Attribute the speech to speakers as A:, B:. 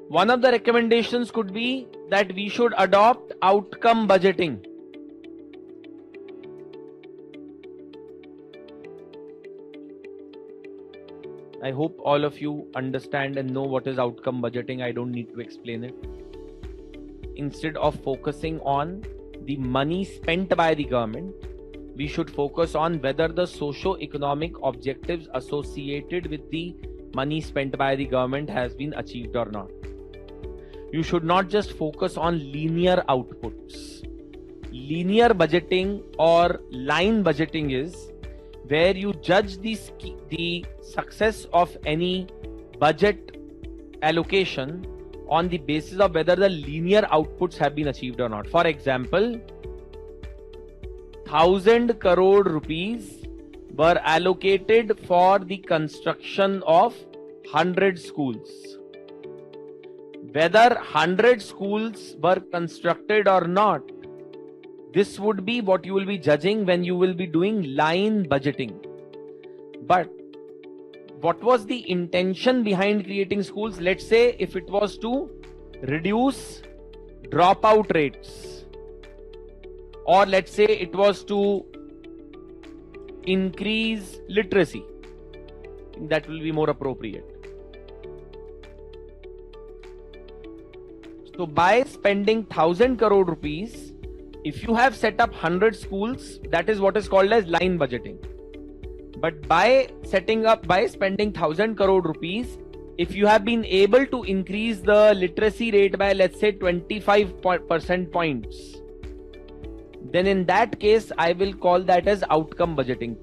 A: One of the recommendations could be that we should adopt outcome budgeting. I hope all of you understand and know what is outcome budgeting. I don't need to explain it. Instead of focusing on the money spent by the government, we should focus on whether the socio-economic objectives associated with the money spent by the government has been achieved or not. You should not just focus on linear outputs. Linear budgeting or line budgeting is where you judge the success of any budget allocation on the basis of whether the linear outputs have been achieved or not. For example, 1,000 crore rupees were allocated for the construction of 100 schools. Whether 100 schools were constructed or not, this would be what you will be judging when you will be doing line budgeting. But what was the intention behind creating schools? Let's say if it was to reduce dropout rates, or let's say it was to increase literacy, that will be more appropriate. So by spending 1,000 crore rupees, if you have set up 100 schools, that is what is called as line budgeting. But by spending 1,000 crore rupees, if you have been able to increase the literacy rate by, let's say, 25% points, then in that case, I will call that as outcome budgeting.